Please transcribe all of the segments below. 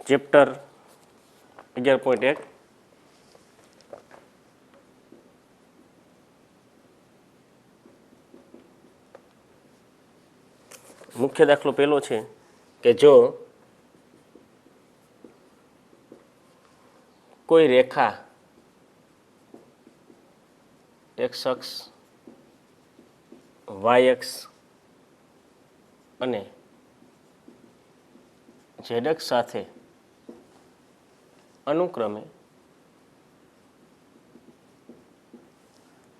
Chapter 11.1 મુખ્ય દાખલો પહેલો છે કે જો કોઈ રેખા x અક્ષ y અક્ષ અને z અક્ષ સાથે અનુક્રમે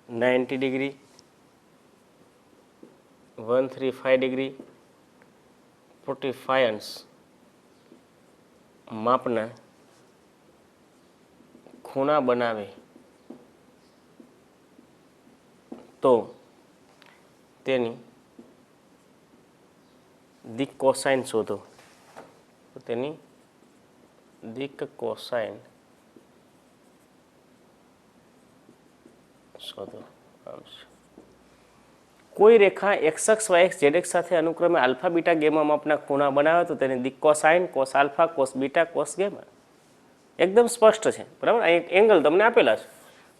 90 ડિગ્રી 135 ડિગ્રી 45 અંશ માપના ખૂણા બનાવે તો તેની દિક કોસાઇન શોધો. તો તેની દિક કોસાઇન શોધો. કોઈ રેખા એક્સ અક્ષ વાય એક્સ ઝેડ એક્સ સાથે અનુક્રમે આલ્ફા બીટા ગેમા માપના ખૂણા બનાવે તો તેની દિક cosine cos alpha cos beta cos gamma. એકદમ સ્પષ્ટ છે, બરાબર. અહીં એંગલ તમને આપેલા છે.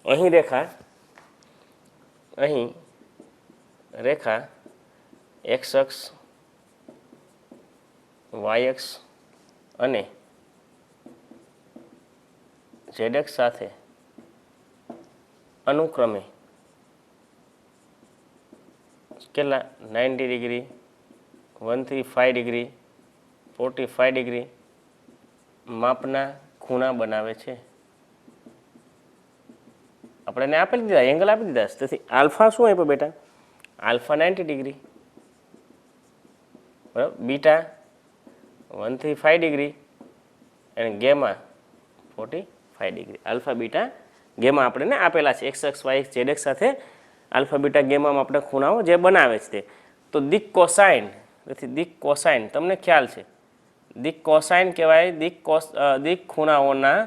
અહીં રેખા એક્સ અક્ષ વાય અક્ષ અને ઝેડ એક્સ સાથે અનુક્રમે કેટલા 90 ડિગ્રી 135 ડિગ્રી 45 ડિગ્રી માપના ખૂણા બનાવે છે. આપણે એને આપી દીધા, એંગલ આપી દીધા. તેથી આલ્ફા શું આપ્યો બેટા? આલ્ફા 90 ડિગ્રી, બરાબર. બીટા 135 ડિગ્રી અને gamma 45 degree. Alpha beta gamma આપણે આપેલા છે. X X Y X Z X સાથે આલ્ફા બીટા ગેમામાં આપણે ખૂણાઓ જે બનાવે છે તે. તો દિક કોસાઇન, તેથી દિક કોસાઇન તમને ખ્યાલ છે. દિક કોસાઇન કહેવાય. દિક ખૂણાઓના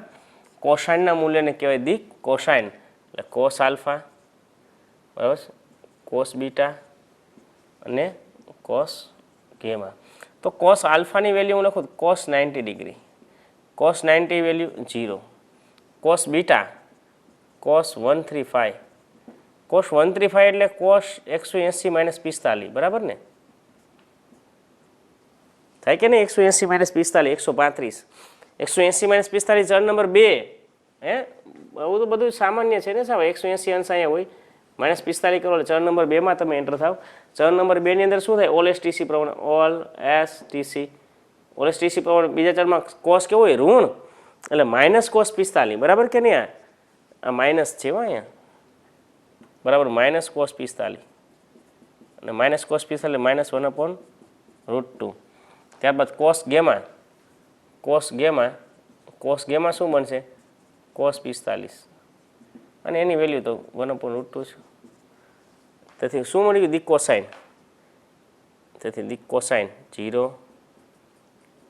કોસાઇનના મૂલ્યને કહેવાય દિક કોસાઇન. એટલે કોસ આલ્ફા, બરાબર, કોસ બીટા અને કોસ ગેમા. તો કોસ આલ્ફાની વેલ્યુ હું લખું cos 90 degree, cos 90 value 0. Cos beta cos 135, cos 135 એટલે કોસ 180 માઇનસ 45, બરાબર ને? થાય કે નહીં? 180 માઇનસ 45 135. 180 માઇનસ 45 ચરણ નંબર 2. હે, આવું તો બધું સામાન્ય છે ને સાહેબ. 180 અંશ અહીંયા હોય, માઇનસ 45 કરો એટલે ચરણ નંબર 2 માં તમે એન્ટર થાવ. ચરણ નંબર 2 ની અંદર શું થાય? ઓલ એસટીસી પ્રમાણે, ઓલ એસટીસી, ઓલ એસટીસી પ્રમાણે બીજા ચરણમાં કોસ કેવું હોય? ઋણ, એટલે માઇનસ કોસ 45, બરાબર કે નહીં? આ માઇનસ છે અહીંયા, બરાબર. માઇનસ કોસ 45 અને માઇનસ કોસ 45 માઇનસ 1/√2. ત્યારબાદ કોસ ગેમા, કોસ ગેમા શું બનશે? કોસ 45 અને એની વેલ્યુ તો 1/√2 છે. તેથી શું મળી ગયું? દિક કોસાઇન. તેથી દિક કોસાઇન 0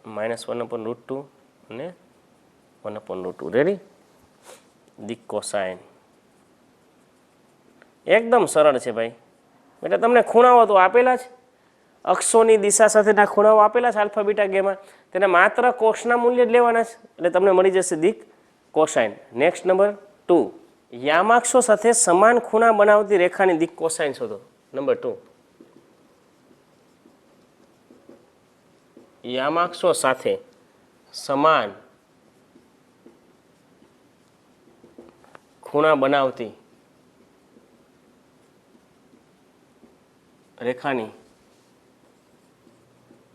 માઇનસ 1/√2 અને 1/√2. રેડી? દિક કોસાઇન એકદમ સરળ છે ભાઈ. એટલે તમને ખૂણાઓ તો આપેલા છે, અક્ષોની દિશા સાથેના ખૂણાઓ આપેલા છે આલ્ફા બીટા ગેમા. તેને માત્ર કોસના મૂલ્ય જ લેવાના છે એટલે તમને મળી જશે દિક કોસાઇન. Next number 2. યામાક્ષો સાથે સમાન ખૂણા બનાવતી રેખાની દિક કોસાઇન શોધો. નંબર 2. યામાક્ષો સાથે સમાન ખૂણા બનાવતી રેખાની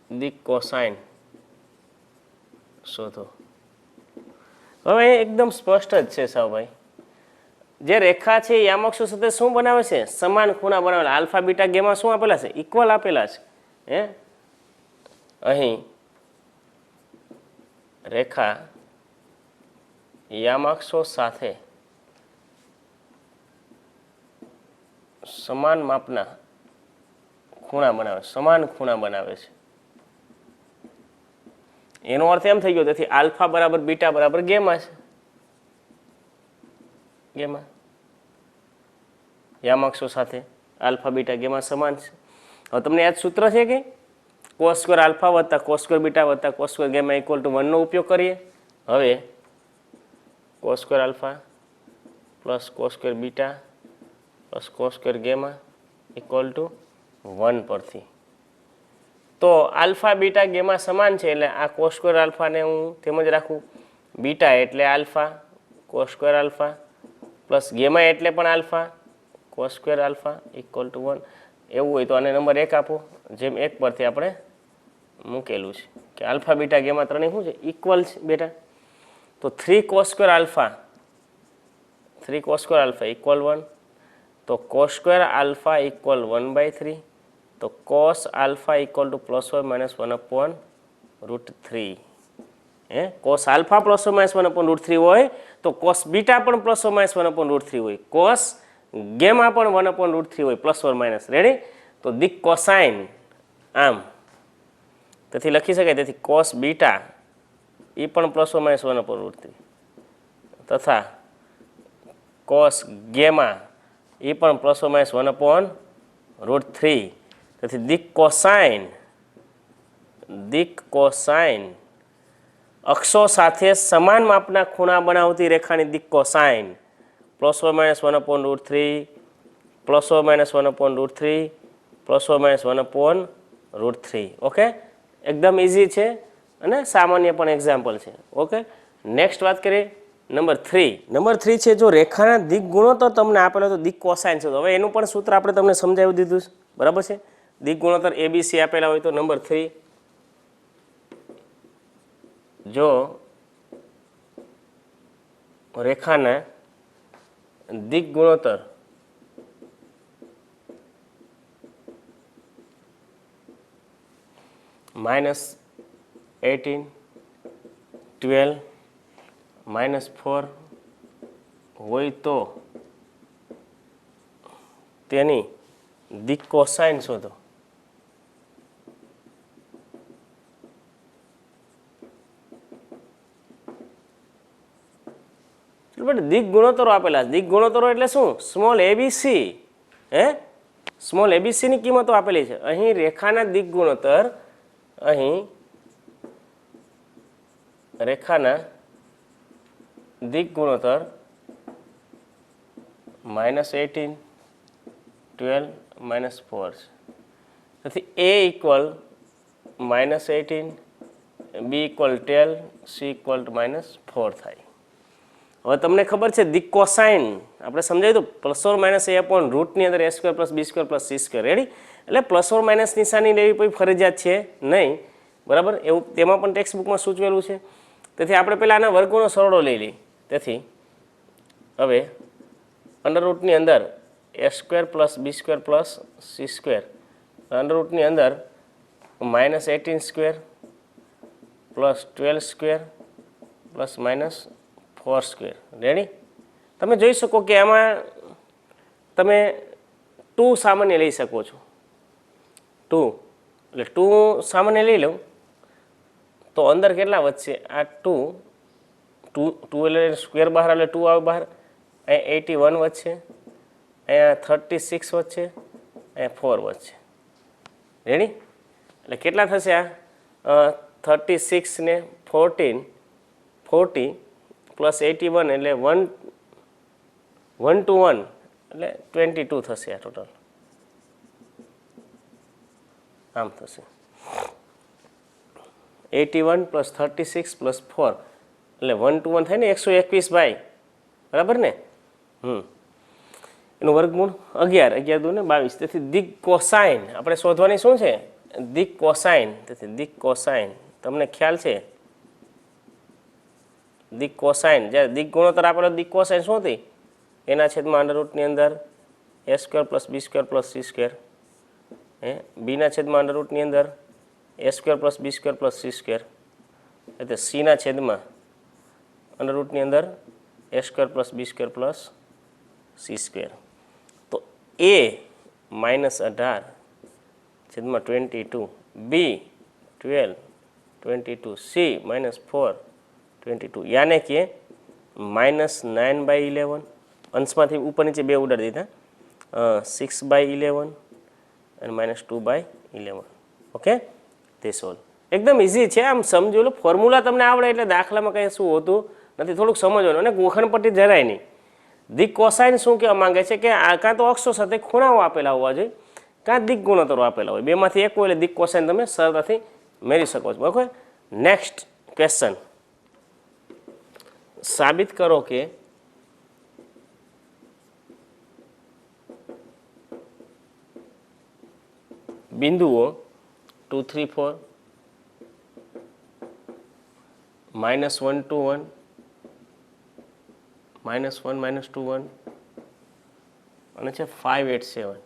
દિક કોસાઇન શોધો. હવે એકદમ સ્પષ્ટ જ છે સાહેબ. જે રેખા છે યામક્ષો સાથે શું બનાવે છે? સમાન ખૂણા બનાવેલા. આલ્ફા બીટા ગેમા શું આપેલા છે? ઇક્વલ આપેલા છે. હે, અહીં રેખા યામક્ષો સાથે સમાન માપના ખૂણા બનાવે, સમાન ખૂણા બનાવે છે. એનો અર્થ એમ થઈ ગયો, તેથી આલ્ફા બરાબર બીટા બરાબર ગેમા છે. ગેમા યામક્ષો સાથે આલ્ફા બીટા ગેમા સમાન છે. હવે તમને યાદ સૂત્ર છે કે કોસ સ્ક્વેર આલ્ફા વત્તા કોસ સ્ક્વેર બીટા વત્તા cos square gamma equal to 1 નો ઉપયોગ કરીએ. હવે cos square alpha plus cos square beta plus cos square gamma equal to 1 પરથી. તો આલ્ફા બીટા ગેમા સમાન છે એટલે આ કોસ સ્ક્વેર આલ્ફાને હું તેમ જ રાખું. બીટા એટલે alpha cos square alpha plus gamma એટલે પણ alpha cos square alpha equal to 1. એવું હોય તો આને નંબર 1 આપો, જેમ 1 પરથી આપણે મૂકેલું છે કે આલ્ફા બીટા ગેમા ત્રણેય શું છે? ઇક્વલ છે બેટા. તો 3 કોસ સ્ક્વેર આલ્ફા ઇક્વલ 1. તો કોસ સ્ક્વેર આલ્ફા ઇક્વલ 1/3. તો cos alpha equal to plus or minus 1/√3. Cos alpha plus or minus 1/√3 હોય તો કોસ બીટા પણ પ્લસ ઓર માઇનસ 1/√3 હોય, કોસ ગેમા પણ 1/√3 હોય પ્લસ ઓર માઇનસ. રેડી? તો દિક cosine આમ તેથી લખી શકાય. તેથી કોસ બીટા એ પણ પ્લસ ઓર માઇનસ 1/√3 તથા કોસ ગેમા એ પણ પ્લસ ઓર માઇનસ 1/√3. તેથી દિક કોસાઇન અક્ષો સાથે સમાન માપના ખૂણા બનાવતી રેખાની દિક cosine plus or minus 1/√3 plus or minus 1/√3 plus or minus 1/√3. Okay, એકદમ ઇઝી છે અને સામાન્ય પણ એક્ઝામ્પલ છે. ઓકે, નેક્સ્ટ વાત કરીએ નંબર 3 છે. જો રેખાના દિક ગુણોત્તર તમને આપેલો તો દિક કોસાઇન છે. હવે એનું પણ સૂત્ર આપણે તમને સમજાવી દીધું છે, બરાબર છે. દિક ગુણોત્તર ABC આપેલા હોય તો નંબર 3 જો રેખાના દિક ગુણોત્તર -18, 12, -4 હોય તો તેની દિક કોસાઇન શોધો. દિક ગુણોત્તરો આપેલા. દિક ગુણોત્તરો એટલે શું? Small ABC. સ્મોલ એબીસી ની કિંમતો આપેલી છે. અહીં રેખાના દિક ગુણોત્તર, અહીં રેખાના દિક ગુણોત્તર -18, 12, -4 છે. તેથી A equal -18, B equal 12, C equal -4 થાય. હવે તમને ખબર છે દિક કોસાઇન આપણે સમજાવ્યું તો plus or minus A upon રૂટની અંદર A² + B² + C². રેડી? એટલે પ્લસ ઓર માઇનસ નિશાની લેવી કોઈ ફરજિયાત છે નહીં, બરાબર? એવું તેમાં પણ ટેક્સ્ટ બુકમાં સૂચવેલું છે. તેથી આપણે પહેલાં આના વર્ગોનો સરળો લઈ લઈએ. તેથી હવે અંડરરૂટની અંદર A² + B² + C², અંડરરૂટની અંદર -18² + 12² + -4². રેડી? તમે જોઈ શકો કે આમાં તમે 2 સામાન્ય લઈ શકો છો. 2 એટલે 2 સામાન્ય લઈ લઉં તો અંદર કેટલા વધશે? આ 2 એટલે સ્ક્વેર બહાર એટલે 2 આવે બહાર. અહીંયા 81 વધશે, અહીંયા 36 વધશે, અહીંયા 4 વધશે. રેડી? એટલે કેટલા થશે આ? 36 ને 40 પ્લસ 81 એટલે 1 to 1 એટલે 22 થશે આ ટોટલ. આમ થશે 81 + 36 + 4 એટલે 1 to 1 થાય ને 121/, બરાબર ને? એનું વર્ગમૂળ 11, 11 દુ ને 22. તેથી દિક કોસાઇન આપણે શોધવાની શું છે? દિક કોસાઇન. તેથી દિક કોસાઇન તમને ખ્યાલ છે? દિક કોસાઇન જ્યારે દિક ગુણોત્તર આપેલો દિક કોસાઇન શું હતી? એના છેદમાં અંડરરૂટની અંદર A² + B² + C², બીના છેદમાં અંડરરૂટની અંદર A² + B² + C², એટલે સીના છેદમાં અંડરરૂટની અંદર A² + B² + C². તો A -18 છેદમાં 22, B 12, 22, C -4, 22, યાને કે -9/11, અંશમાંથી ઉપર નીચે 2 ઉડાડી દીધા, 6/11 અને -2/11. ઓકે, તે સોલ્વ. એકદમ ઇઝી છે, આમ સમજો લો, ફોર્મ્યુલા તમને આવડે એટલે દાખલામાં કંઈ શું હોતું નથી, થોડુંક સમજવાનું. અને ગોખણપટ્ટી જરાય નહીં. દિક કોસાઇન શું કહેવા માંગે છે કે આ કાં તો અક્ષો સાથે ખૂણાઓ આપેલા હોવા જોઈએ, કાં દિક ગુણોત્તરો આપેલા હોય, બેમાંથી એક હોય એટલે દિક કોસાઇન તમે સરળતાથી મેળવી શકો છો. બરાબર. નેક્સ્ટ ક્વેશ્ચન, સાબિત કરો કે બિંદુઓ 2, 3, 4, -1, 2, 1, -1, -2, 1 અને છે 5, 8, 7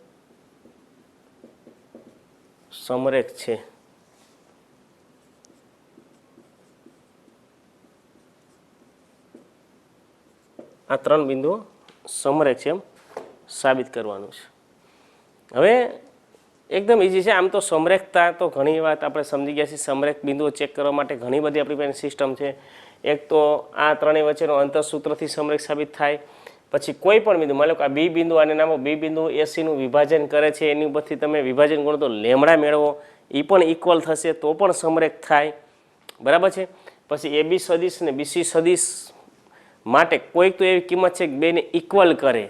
સમરેખ છે. આ ત્રણ બિંદુઓ સમરેખ છે એમ સાબિત કરવાનું છે. હવે એકદમ ઇઝી છે. આમ તો સમરેખતા તો ઘણી વાત આપણે સમજી ગયા છીએ. સમરેખ બિંદુઓ ચેક કરવા માટે ઘણી બધી આપણી પાસે સિસ્ટમ છે. એક તો આ ત્રણેય વચ્ચેનો અંતરસૂત્રથી સમરેખ સાબિત થાય. પછી કોઈ પણ બિંદુ, માની લો કે આ બી બિંદુ, આને નામો બી બિંદુ એસીનું વિભાજન કરે છે, એની ઉપરથી તમે વિભાજન ગુણોત્તર લેમડા મેળવો, એ પણ ઇક્વલ થશે તો પણ સમરેખ થાય. બરાબર છે. પછી એ બી સદિશ ને બીસી સદિશ માટે કોઈક તો એવી કિંમત છે કે બેને ઇક્વલ કરે,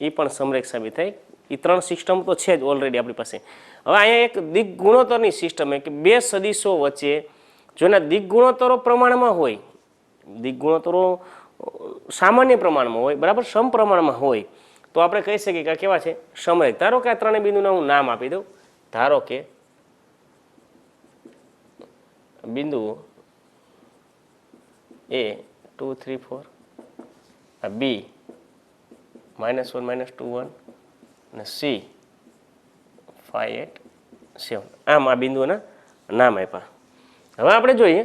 એ પણ સમરેખ સાબિત થાય. એ ત્રણ સિસ્ટમ તો છે જ ઓલરેડી આપણી પાસે. હવે અહીંયા એક દિક ગુણોત્તરની સિસ્ટમ છે કે બે સદિશો વચ્ચે જો એના દિક ગુણોત્તરો પ્રમાણમાં હોય, દિક ગુણોત્તરો સામાન્ય પ્રમાણમાં હોય, બરાબર, સમપ્રમાણમાં હોય, તો આપણે કહી શકીએ કે આ કેવા છે? સમરેખ. ધારો કે આ ત્રણેય બિંદુને હું નામ આપી દઉં. ધારો કે બિંદુ A 2, 3, 4, આ B -1, -2, 1 અને C 5, 8, 7. આમ આ બિંદુઓના નામ આપ્યા. હવે આપણે જોઈએ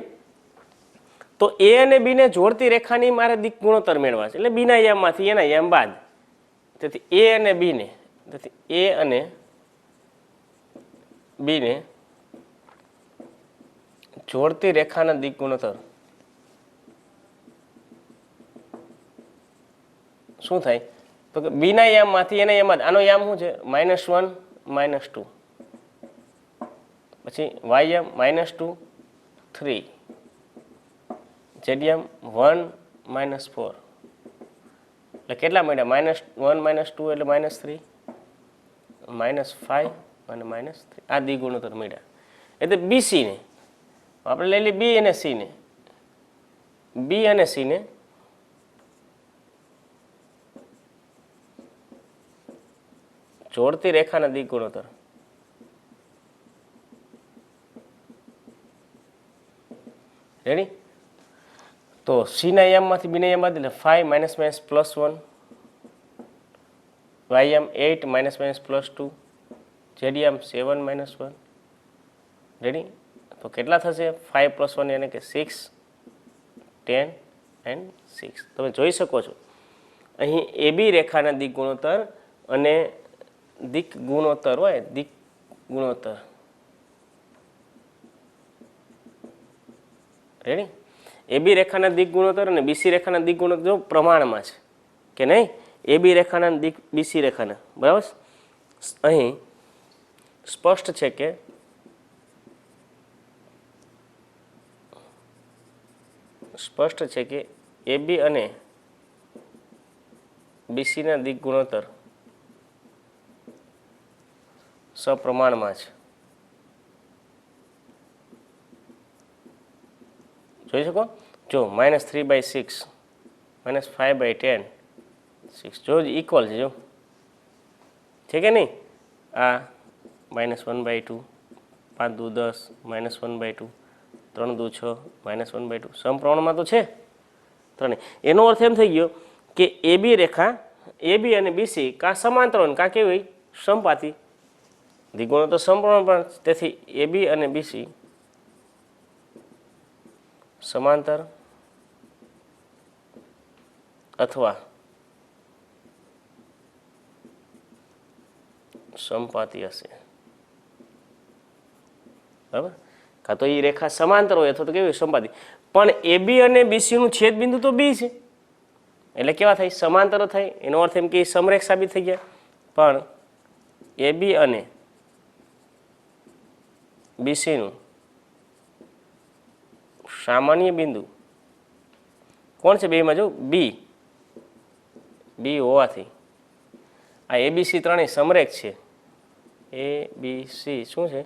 તો A અને B ને જોડતી રેખાની મારે દિક ગુણોત્તર મેળવવા છે, એટલે બીના યામમાંથી એના યામ બાદ. તેથી A અને B ને, તેથી A અને B ને જોડતી રેખાના દિક ગુણોત્તર શું થાય? તો કે બીના યામમાંથી એના યામ બાદ. આનો યામ શું છે? -1, -2, પછી વાય યામ -2, 3, જેડ યામ 1, -4. એટલે કેટલા મળ્યા? -1, -2 એટલે -3, -5 અને -3. આ દિક ગુણોત્તર મળ્યા. એટલે બીસી ને આપણે લઈ લઈએ, બી અને સી ને, બી અને સી ને જોડતી રેખાના દિક ગુણોત્તર. રેડી? તો સી ના યામમાંથી બી ના યામ બાદ એટલે 5 -+1, વાય યામ 8 -+2, જેડ યામ 7 -1. રેડી? તો કેટલા થશે? 5 + 1 એટલે કે 6, 10 and 6. તમે જોઈ શકો છો અહીં એ બી રેખાના દિક ગુણોત્તર અને દિક ગુણોત્તર હોય, દિક ગુણોત્તર. રેડી? એ બી રેખાના દિક ગુણોત્તર અને બીસી રેખાના દિક ગુણોત્તર જો પ્રમાણમાં છે કે નહીં, એ બી રેખાના દિક બીસી રેખાના, બરાબર. અહીં સ્પષ્ટ છે કે એ બી અને બીસીના દિક ગુણોત્તર સપ્રમાણમાં છે. જોઈ શકો જો -3/6, -5/10, 6 જો ઇક્વલ છે. જો છે કે નહીં? આ -1/2, 5 દુ 10, -1/2, 3 દુ 6, -1/2 સમપ્રમાણમાં તો છે ત્રણે. એનો અર્થ એમ થઈ ગયો કે એ બી રેખા, એ બી અને બીસી કાં સમાંતર હોય કાં કેવી હોય? સમપાતી. દિક ગુણોત્તર સમપ્રમાણ પણ, તેથી એ બી અને બીસી સમાંતર અથવા સમપાતી હશે. બરાબર? કાં તો એ રેખા સમાંતર હોય અથવા તો કેવી સંપાતી. પણ એ બી અને બીસી નું છેદ બિંદુ તો બી છે, એટલે કેવા થાય? સમાંતર થાય. એનો અર્થ એમ કે સમરેખ સાબિત થઈ ગયા. પણ એ બી અને બીસી નું સામાન્ય બિંદુ કોણ છે બેમાં? જો બી હોવાથી આ એબીસી ત્રણેય સમરેખ છે. એ બી સી શું છે?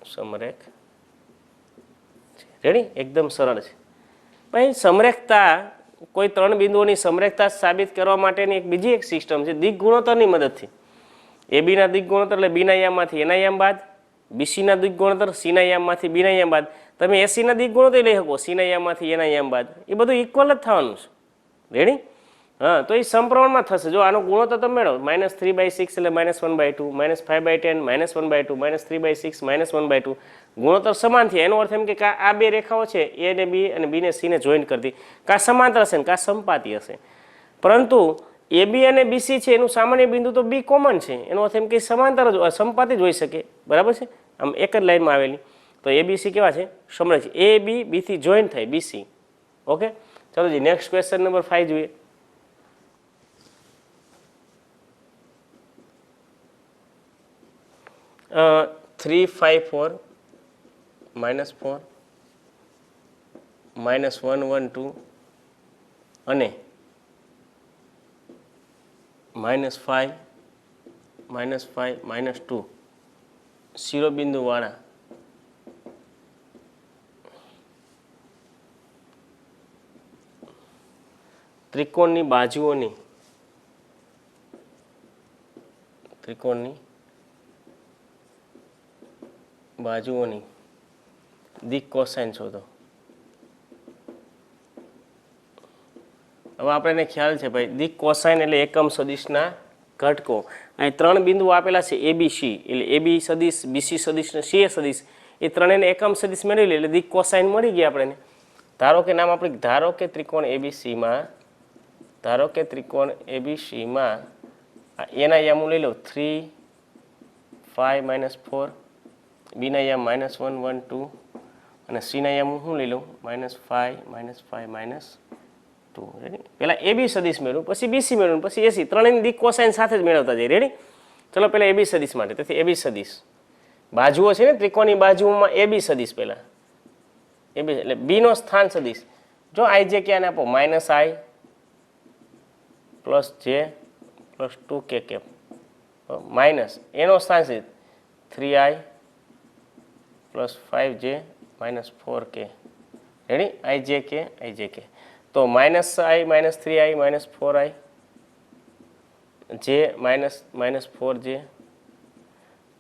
સમરેખ. રેડી? એકદમ સરળ છે ભાઈ. સમરેખતા, કોઈ ત્રણ બિંદુઓની સમરેખતા સાબિત કરવા માટેની એક બીજી એક સિસ્ટમ છે દિક ગુણોત્તરની મદદથી. એબીના દિક ગુણોત્તર એટલે બીના યામમાંથી એના યામ બાદ, બીસીના દિક ગુણોત્તર સીના યામમાંથી બીના યામ બાદ. તમે એસીના દિક ગુણોત્તર લઈ શકો સીના યામમાંથી એના યામ બાદ. એ બધું ઇક્વલ જ થવાનું છે. રેડી? હા, તો એ સમપ્રમાણમાં થશે. જો આનો ગુણોત્તર તમે મેળવો -3/6 એટલે -1/2, -5/10 -1/2, -3/6 -1/2. ગુણોત્તર સમાન થયા એનો અર્થ એમ કે આ બે રેખાઓ છે એ ને બી અને બી ને સી ને જોઈન્ટ કરતી, કાં સમાંતર હશે ને કાં સમપાતી હશે. પરંતુ એ બી અને બીસી છે એનું સામાન્ય બિંદુ તો બી કોમન છે. એનો અર્થ એમ કે સમાંતર જ સમપાતી જ હોઈ શકે. બરાબર છે? આમ એક જ લાઈનમાં આવેલી. તો એ બીસી કેવા છે? સમરેખ છે. એ બી બીથી જોઈન્ટ થાય બીસી. ઓકે, ચલો જી નેક્સ્ટ ક્વેશ્ચન નંબર 5 જોઈએ. 3, 5, 4 -4 -1, 1, 2 અને -5 -5 -2 શિરોબિંદુવાળા ત્રિકોણની બાજુઓની દિક કોસાઇન શોધો. હવે આપણે એને ખ્યાલ છે ભાઈ, દિક કોસાઇન એટલે એકમ સદિશના ઘટકો. અહીં ત્રણ બિંદુઓ આપેલા છે એબીસી, એટલે એબી સદિશ, બીસી સદિશ ને સી સદિશ. એ ત્રણેયને એકમ સદિશ મેળવી લે એટલે દિક કોસાઇન મળી ગયા આપણને. ધારો કે નામ આપણે ધારો કે ત્રિકોણ એબીસીમાં એના યામ હું લઈ લઉં 3, 5 -4, બીના યામ -1, 1, 2 અને સીના યામ હું લઈ લઉં -5 -5 -2. રેડી? પહેલા એબી સદિશ મેળવું, પછી બીસી મેળવું, પછી એસી. ત્રણેયની દિક કોસાઇન સાથે જ મેળવતા જાય. રેડી? ચલો પહેલા એબી સદિશ માટે. તેથી એબી સદિશ બાજુઓ છે ને ત્રિકોણની બાજુઓમાં એબી સદિશ પહેલા એબી એટલે બીનો સ્થાન સદિશ. જો આઈ જે ક્યાં આપો -i + j + 2k cap minus એનો સ્થાન છે 3i + 5j - 4k. Ready? i j k. તો -i -3i -4i j -4j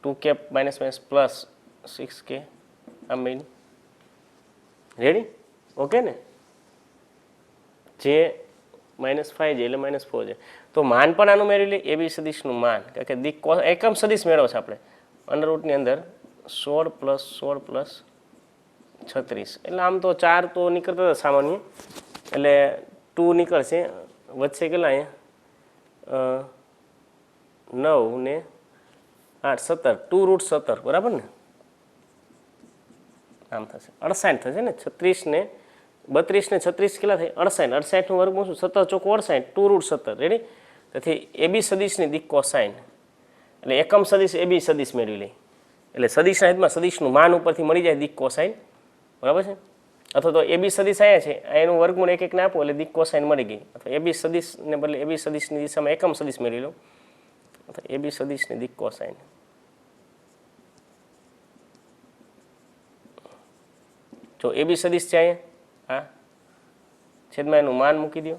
2k - +6k આમ મેળવી. રેડી? ઓકે ને? j -5j એટલે -4j. તો માન પણ આનું મેળવી લે એબી સદિશનું માન, કારણ કે દિક એકમ સદિશ મેળવો છે આપણે. અંડરરૂટની અંદર 16 + 16 + 36 એટલે આમ તો 4 તો નીકળતા હતા સામાન્ય, એટલે 2 નીકળશે. વચ્ચે કેટલા અહીંયા 9 ને 8 17 2√17. બરાબર ને? આમ થશે 68 થશે ને. 36 ને 32 ને 36 કેટલા થાય? 68. 68 નું વર્ગમૂળ શું? 17 ચોક 68 2√17. રેડી? તેથી એબી સદિશની દિક કોસાઇન એટલે એકમ સદિશ એબી સદિશ મેળવી લઈ એટલે સદિશના હિતમાં સદિશનું માન ઉપરથી મળી જાય દિક કોસાઇન. બરાબર છે? અથવા તો એબી સદિશ અહીંયા છે, એનું વર્ગમૂળ એક એકને આપો એટલે દિક કોસાઇન મળી ગઈ. અથવા એબી સદિશને બદલે એબી સદિશની દિશામાં એકમ સદિશ મેળવી લો અથવા એબી સદિશની દિક કોસાઇન. જો એબી સદિશ છે અહીંયા, હા, છેદમાં એનું માન મૂકી દો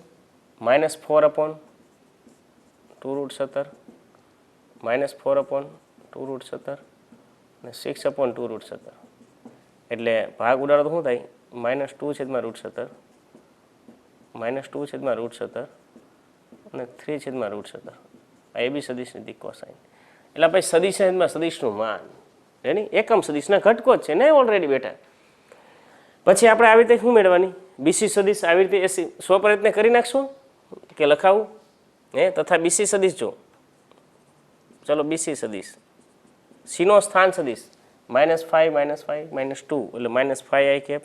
-4/2√17 -4/2√17 અને 6/2√17. એટલે ભાગ ઉડાડો તો શું થાય? -2/√17 -2/√17 અને 3/√17. આ એબી સદિશની દિક કોસાઇન. એટલે ભાઈ સદિશમાં સદિશનું માન એની એકમ સદિશના ઘટકો જ છે ને ઓલરેડી બેઠા. પછી આપણે આવી રીતે શું મેળવવાની? બીસી સદિશ આવી રીતે સ્વપ્રયત્ન કરી નાખશું કે લખાવું તથા બીસી સદિશ જો. ચલો બીસી સદિશ સીનો સ્થાન સદિશ -5 -5 -2 એટલે -5i cap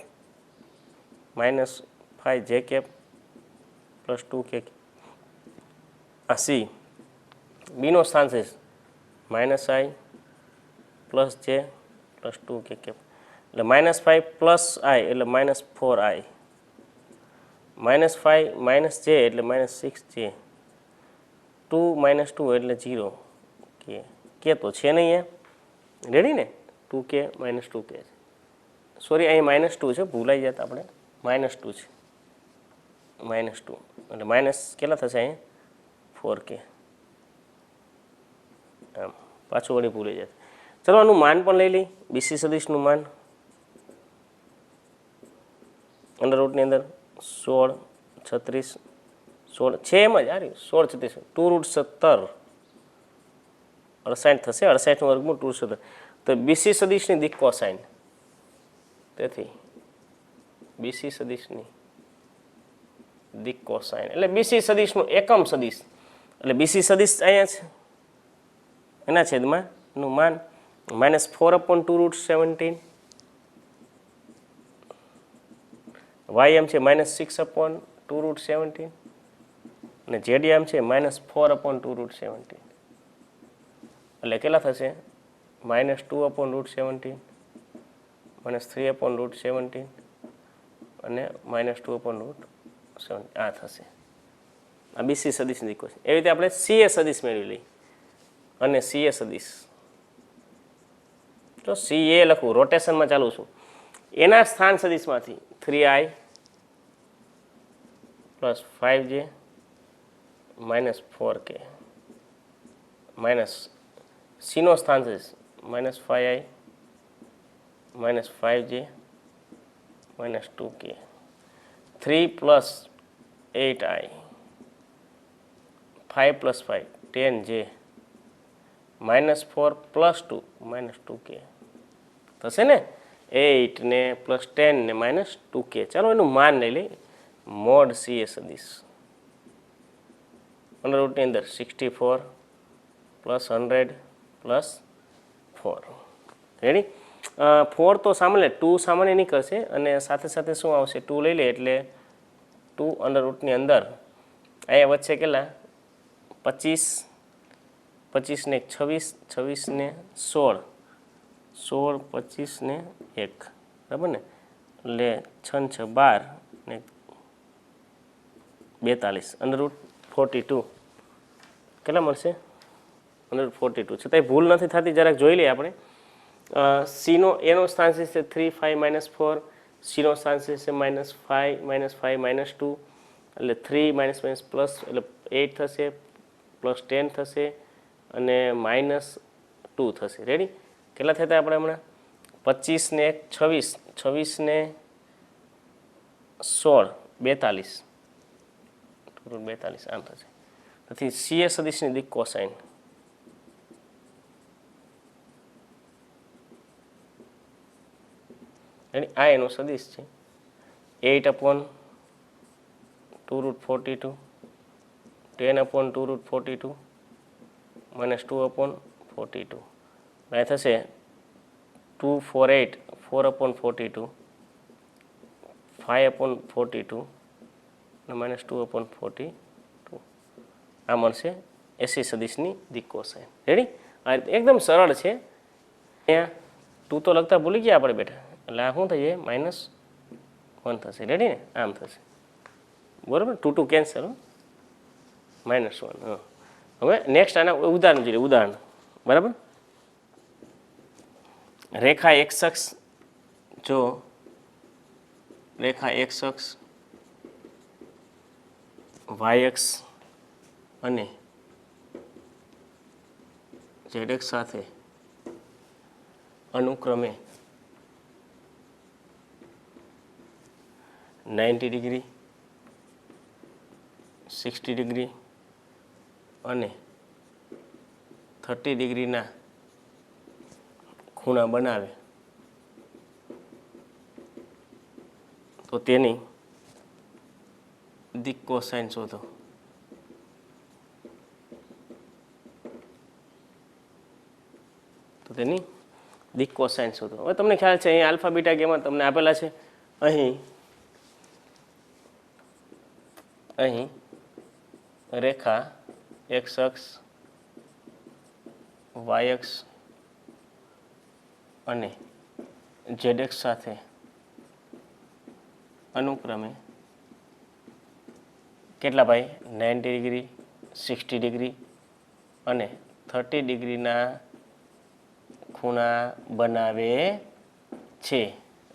-5j cap + 2k. આ સી બીનો સ્થાન સદિશ -i + j + 2k કેપ. એટલે -5 પ્લસ આઈ એટલે -4i, -5 માઇનસ જે એટલે -6j, 2 - 2 એટલે 0 કે તો છે નહીં અહીંયા, રેડી ને, 2k - 2k છે, સોરી અહીં -2 છે, ભૂલાઈ જાય આપણે, -2 છે, -2 એટલે માઇનસ કેટલા થશે અહીંયા 4k, આમ પાછું વળી ભૂલી જાય. ચલો આનું માન પણ લઈ લઈ, બીસી સદીશનું માન અંડર રૂટની અંદર 16, 36, 16 છે એમ જ, યાર 16, 36, 2√17 68 થશે, 68નું વર્ગમૂળ 2/17. તો બીસી સદીશની દિક કોસાઇન, તેથી બીસી સદીશની દિક કોસાઇન એટલે બીસી સદીશનું એકમ સદીશ, એટલે બીસી સદીશ અહીંયા છે, એના છેદમાં નું માન -4/2√17, y એમ છે -6/2√17 અને z એમ છે -4/2√17, એટલે કેટલા થશે -2/√17, -3/√17 અને -2/√17, આ થશે. આ બીસી સદીશની દિક્કો છે. એવી રીતે આપણે સીએ સદીશ મેળવી લઈ, અને સીએ સદીશ તો સીએ લખું, રોટેશનમાં ચાલું છું, એના સ્થાન સદીશમાંથી 3i + 5j - 4k માઇનસ સીનો સ્થાન સદીશ -5i - 5j - 2k, 3 + 8i, 5 + 5 10j -4 + 2 -2k થશે ને, 8 ને +10 ને -2k. ચાલો એનું માન લઈ લઈ, મોડ સીએ સદીશ અંડર રૂટની અંદર 64 + 100 + 4, રેડી. 4 તો સામાન્ય, 2 સામાન્ય નીકળશે અને સાથે સાથે શું આવશે, 2 લઈ લે એટલે 2 અંડર રૂટની અંદર અહીંયા વચ્ચે કેટલા 25, 25 ને 26, 26 ને 16, 16, 25 ને 1, બરાબર ને, એટલે 6 × 6 = 12 ને 42 અંડર રૂટ 42 કેટલા મળશે, અંડર 42. છતાંય ભૂલ નથી થતી, જરાક જોઈ લઈએ આપણે. સીનો એનો સ્થાન છે 3, 5 - 4, સીનો સ્થાન છે -5 - 2 એટલે 3 - પ્લસ એટલે 8 થશે, +10 થશે અને -2 થશે, રેડી. કેટલા થતા આપણે હમણાં 25 ને 1 26, 26 ને 16 42, 42 આમ થશે. તેથી સીએ સદીશની દિક કોસાઇન, આ એનો સદીશ છે 8/2√42, 10/2√42 -2/42, આ થશે 248, 4/42, 5/42 અને -2/42, આ મળશે એસી સદીશની દિક કોસાઇન, રેડી. આ રીતે એકદમ સરળ છે. અહીંયા 2 તો લખતા ભૂલી ગયા આપણે બેઠા, એટલે આ શું થઈ જાય -1 થશે, રેડી ને, આમ થશે, બરાબર. 2 2 કેન્સલ, -1. હવે નેક્સ્ટ આના ઉદાહરણ જોઈએ, ઉદાહરણ, બરાબર. રેખા એક્સ અક્ષ, જો રેખા એક્સ અક્ષ, વાય અક્ષ અને ઝેડ અક્ષ સાથે અનુક્રમે 90 ડિગ્રી, 60 ડિગ્રી અને 30 ડિગ્રીના ખૂણા બનાવે તો તેની દિક કોસાઇન શોધો. તો તેની દિક કોસાઇન શોધો. હવે તમને ખ્યાલ છે અહીં આલ્ફા બીટા ગેમા તમને આપેલા છે. અહીં રેખા એક્સ અક્ષ, વાય અક્ષ અને ZX સાથે અનુક્રમે કેટલા ભાઈ 90 ડિગ્રી 60 ડિગ્રી અને 30 ડિગ્રીના ખૂણા બનાવે છે.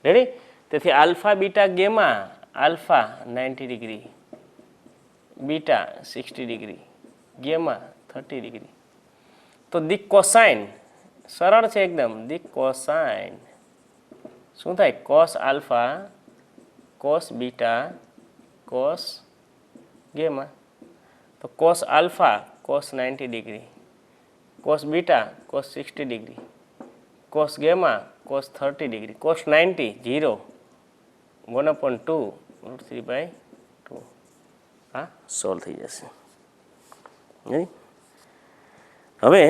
રેડી? તેથી alpha beta gamma, alpha 90 degree, beta 60 degree, gamma 30 degree. તો દિક કોસાઇન સરળ છે એકદમ. દિક કોસાઇન શું થાય? Cos alpha cos beta cos gamma. તો cos alpha cos 90 degree, cos beta cos 60 degree, cos gamma cos 30 degree, cos 90 0, 1/2 √3/2. આ solve થઈ જશે. હવે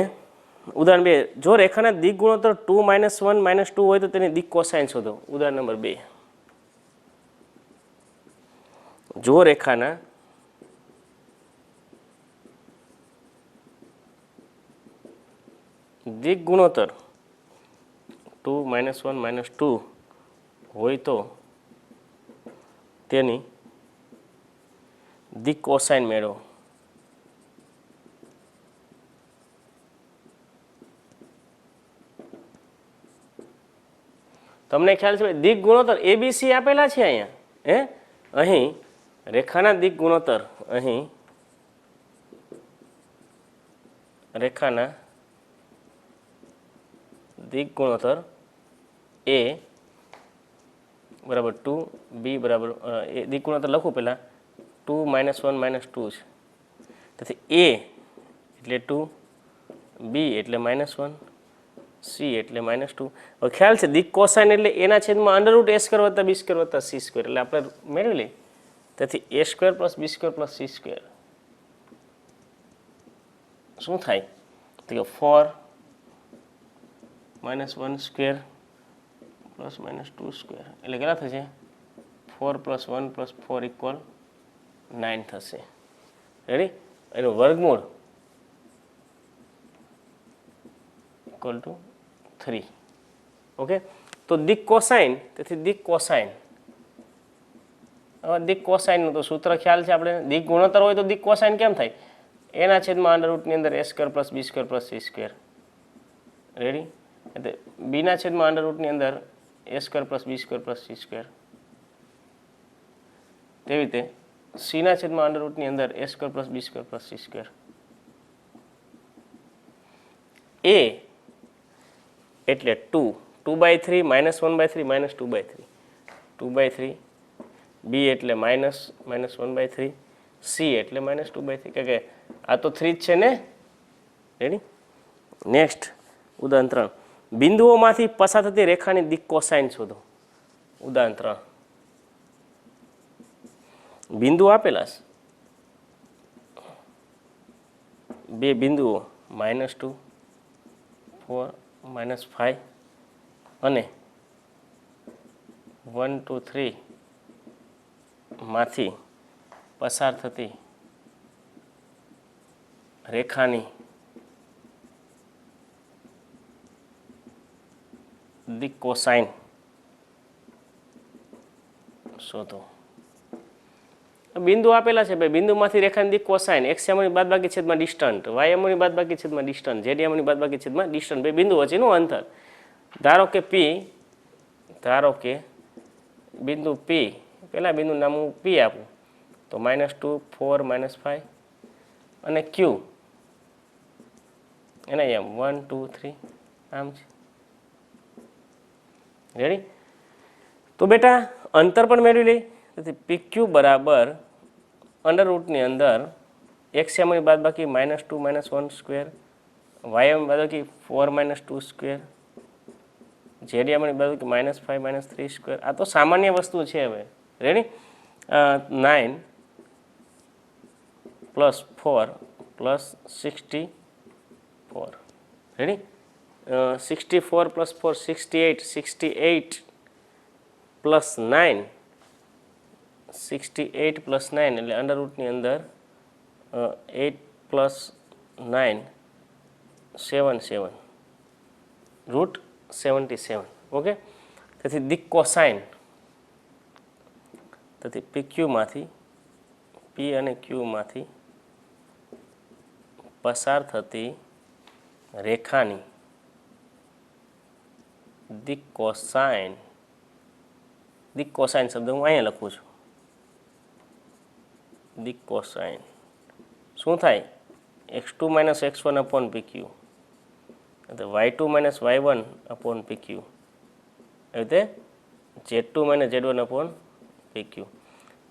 ઉદાહરણ 2, જો રેખાના દિક ગુણોત્તર 2 - 1 - 2 હોય તો તેની દિક કોસાઇન શોધો. ઉદાહરણ નંબર 2, જો રેખાના દિક ગુણોત્તર 2 - 1 - 2 હોય તો તેની દિક કોસાઇન મેળવો. તમને ખ્યાલ છે દિક ગુણોત્તર ABC આપેલા છે અહીંયા. અહીં રેખાના દિક ગુણોત્તર, અહીં રેખાના દિક ગુણોત્તર A બરાબર 2, B બરાબર દિક ગુણોત્તર લખું પહેલાં 2 - 1 - 2 છે. તેથી A એટલે 2, B એટલે -1, C એટલે -2. હવે ખ્યાલ છે દિક કોસાઇન એટલે એના છેદમાં √ A² + B² + C², એટલે આપણે મેળવી લઈએ. તેથી A² + B² + C² શું થાય? તો કે 4 - 1² + -2² એટલે કેટલા થશે? 4 + 1 + 4 = 9 થશે. રેડી? એનું વર્ગમૂળ = 3. ઓકે, તો દિક કોસાઇન, તેથી દિક કોસાઇન. હવે દિક કોસાઇનનું તો સૂત્ર ખ્યાલ છે આપણે. દિક ગુણોત્તર હોય તો દિક કોસાઇન કેમ થાય? એના છેદમાં √ ની અંદર A² + B² + C². રેડી? એટલે બીના છેદમાં √ ની અંદર A² + B² + C². તેવી રીતે સીના છેદમાં √ ની અંદર A² + B² + C². A એટલે 2, 2/3 - 1/3 - 2/3, 2/3. B એટલે -1/3, C એટલે -2/3, કે આ તો 3 જ છે ને. રેડી? નેક્સ્ટ ઉદાહરણ 3, બિંદુઓમાંથી પસાર થતી રેખાની દિક કોસાઇન શોધો. ઉદાહરણ 3, બિંદુ આપેલા છે, બે બિંદુઓ -2, 4, -5 અને 1, 2, 3 માંથી પસાર થતી રેખાની દિક કોસાઇન શોધો. બિંદુ આપેલા છે ભાઈ, બિંદુમાંથી રેખાની દિક કોસાઇન x/ની બાદબાકી છેદમાં ડિસ્ટન્ટ, y/ની બાદબાકી છેદમાં ડિસ્ટન્ટ, z/ની બાદબાકી છેદમાં ડિસ્ટન્ટ, બે બિંદુ વચ્ચેનું અંતર. ધારો કે P, ધારો કે બિંદુ P, પહેલા બિંદુ નામ હું P આપું તો -2, 4, -5 અને Q એના એમ 1, 2, 3 આમ છે. રેડી? તો બેટા અંતર પણ મેળવી લઈ. તેથી PQ બરાબર √ ની અંદર x/ની બાદબાકી -2 - 1², y/ની બાદબાકી 4 - 2², z/ની બાદબાકી -5 - 3². આ તો સામાન્ય વસ્તુ છે. હવે રેડી? 9 + 4 + 64. રેડી? 64 + 4 68, 68 + 9, 68 + 9 એટલે √ ની અંદર 8 + 9 77, √77. ઓકે, તેથી દિક કોસાઇન, તેથી PQ P અને Qમાંથી પસાર થતી રેખાની દિક કોસાઇન શબ્દ હું અહીંયા લખું છું. દિક કોસાઇન શું થાય? x2 - x1 upon PQ, y2 - y1 upon PQ, એ રીતે z2 - z1 અપોન PQ.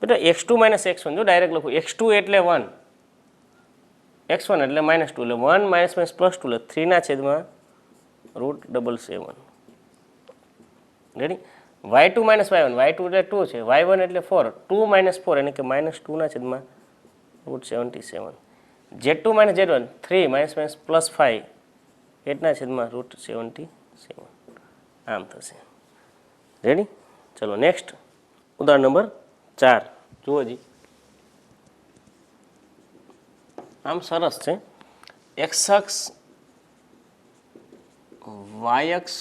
બેટા x2 - x1 જો ડાયરેક્ટ લખું, x2 એટલે 1, x1 એટલે -2, એટલે 1 +2 એટલે 3/7 √7. રેડી? y2 - y1, y2 એટલે 2 છે, y1 એટલે 4, 2 - 4 એટલે કે -2/77. z2 - z1 3 -+5 8/77. આમ થશે. રેડી? ચલો નેક્સ્ટ ઉદાહરણ નંબર 4 જુઓ જી. આમ સરસ છે. x અક્ષ, y અક્ષ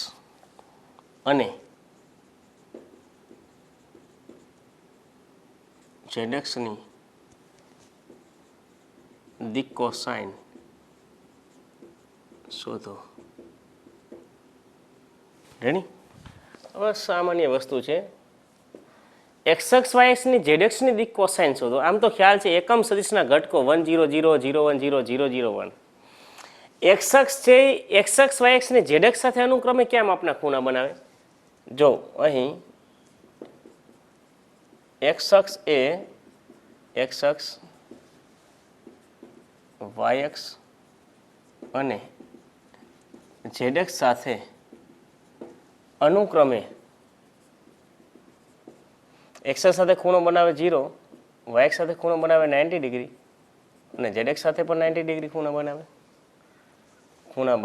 અને z અક્ષની દિક કોસાઇન શોધો. રેડી? હવે સામાન્ય વસ્તુ છે. x અક્ષ y અક્ષની z અક્ષની દિક કોસાઇન શોધો. આમ તો ખ્યાલ છે એકમ સદિશના ઘટકો 1 0 0 0 1 0 0 0 1. x અક્ષ છે, x અક્ષ y અક્ષની z અક્ષ સાથે અનુક્રમે ક્યાં માપના ખૂણા બનાવે? જો અહીં x અક્ષ એ x અક્ષ, y અક્ષ અને z અક્ષ સાથે અનુક્રમે x અક્ષ સાથે ખૂણો બનાવે 0, y અક્ષ સાથે ખૂણો બનાવે 90 ડિગ્રી અને z અક્ષ સાથે પણ 90 ડિગ્રી ખૂણા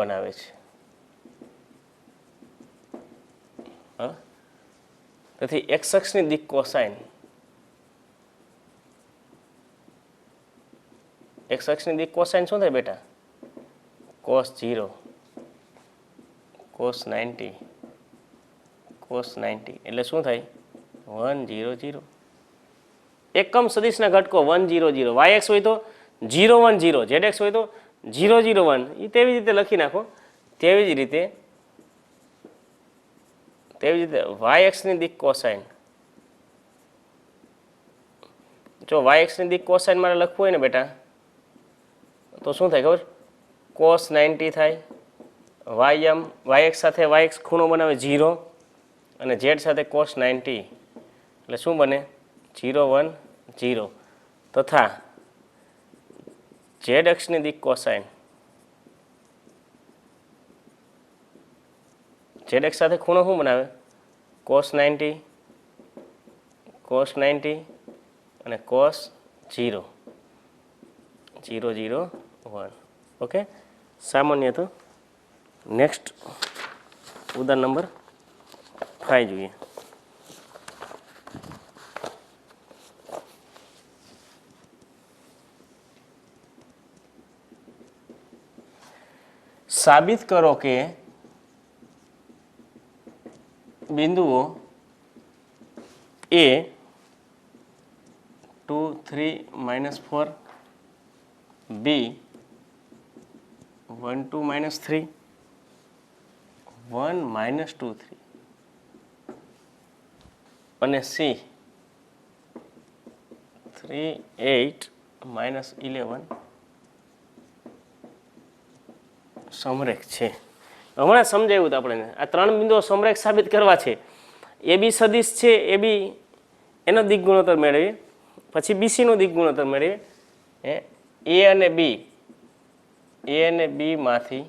બનાવે છે. તેથી x અક્ષની દિક કોસાઇન, x અક્ષની દિક કોસાઇન શું થાય બેટા? cos 0, cos 90, cos 90 એટલે શું થાય? 1 0 0. એકમ સદિશના ઘટકો 1 0 0, y અક્ષ હોય તો 0 1 0, z અક્ષ હોય તો 0 0 1. એ તેવી રીતે લખી નાખો. તેવી જ રીતે y અક્ષની દિક કોસાઇન, જો y અક્ષની દિક કોસાઇન મારે લખવું હોય ને બેટા તો શું થાય ખબર? cos 90 થાય. y અક્ષ સાથે y અક્ષ ખૂણો બનાવે 0 અને z સાથે cos 90 એટલે શું બને? 0 1 0. તથા z અક્ષની દિક કોસાઇન, z અક્ષ સાથે ખૂણો શું બનાવે? cos 90, cos 90 અને cos 0 0 0 1. ઓકે, સામાન્ય તો નેક્સ્ટ ઉદાહરણ નંબર 5 જોઈએ. સાબિત કરો કે બિંદુઓ A 2 3 -4, B 1 2 -3, 1 -2 3 અને C 3 8 -11 સમરેખ છે. હમણાં સમજાવ્યું હતું આપણે. આ ત્રણ બિંદુઓ સમરેખ સાબિત કરવા છે. AB સદિશ છે, AB એનો દિક ગુણોત્તર મેળવીએ, પછી BC નો દિક ગુણોત્તર મેળવીએ, A અને B માંથી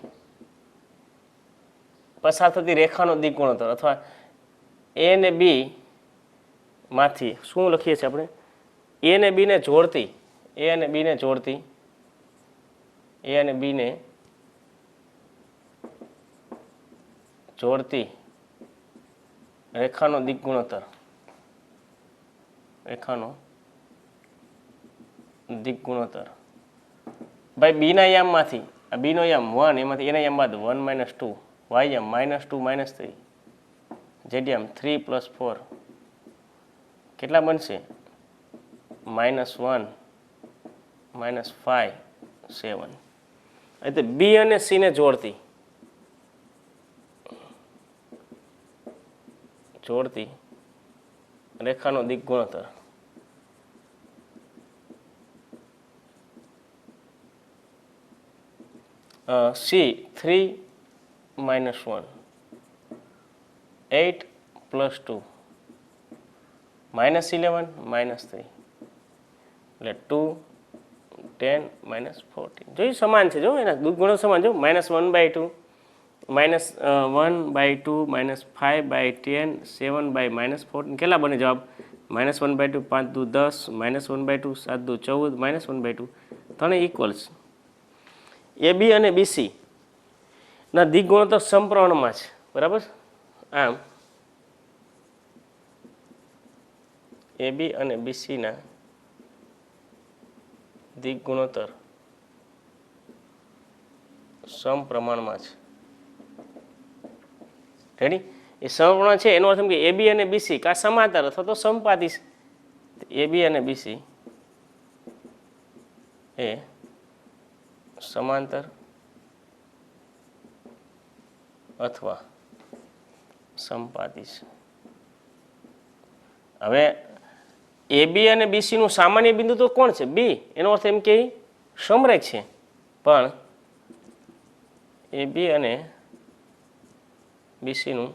પસાર થતી રેખાનો દિક ગુણોત્તર અથવા A અને B માંથી શું લખીએ છીએ આપણે? A અને B ને જોડતી, A અને B ને જોડતી, A અને B ને જોડતી રેખાનો દિક ગુણોત્તર, રેખાનો દિક ગુણોત્તર ભાઈ બી ના યામમાંથી, આ બી નો યામ 1, એમાંથી એના યામ બાદ 1 - 2, y યામ -2 -3, જેડી 3 + 4 કેટલા બનશે -1 -5 7 એટલે બી અને સી ને જોડતી રેખાનો દિક ગુણોત્તર સી 3 - 1 8 + 2 -11 -3 એટલે 2 10 -14 જોયું સમાન છે. જો એના ગુણો સમાન. જો -1/2 -1/2 -5/10 7/-14 કેટલા બને જવાબ -1/2 5 દુ 10 -1/2 7 દુ 14 -1/2 ત્રણે ઇક્વલ્સ. એ બી અને બીસી ના દિક ગુણોત્તર સમપ્રમાણમાં છે. બરાબર. આમ એ બી અને બીસીના દિક ગુણોત્તર સમપ્રમાણમાં છે. રેડી. એ સમપ્રમાણ છે એનો અર્થ એમ કે એ બી અને બીસી કા સમાંતર અથવા તો સમપાતી છે. એ બી અને બીસી એ સમાંતર અથવા સમપાતી છે. હવે એ બી અને બીસી નું સામાન્ય બિંદુ તો કોણ છે બી. એનો અર્થ એમ કે સમરેખ છે. પણ એ બી અને બીસી નું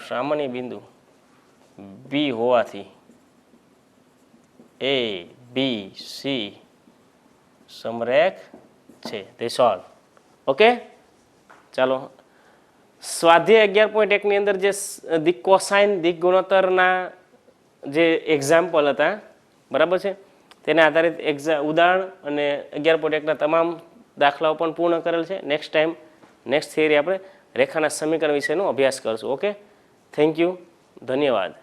સામાન્ય બિંદુ બી હોવાથી એ બી સી સમરેખ છે. તે સોલ્વ. ઓકે ચાલો સ્વાધ્યાય 11.1 ની અંદર જે દિક કોસાઇન દિક ગુણોત્તરના જે એક્ઝામ્પલ હતા બરાબર છે તેને આધારિત ઉદાહરણ અને 11.1 ના તમામ દાખલાઓ પણ પૂર્ણ કરેલ છે. નેક્સ્ટ ટાઈમ નેક્સ્ટ થિયરી આપણે રેખાના સમીકરણ વિશેનો અભ્યાસ કરશું. ઓકે થેન્ક યુ ધન્યવાદ.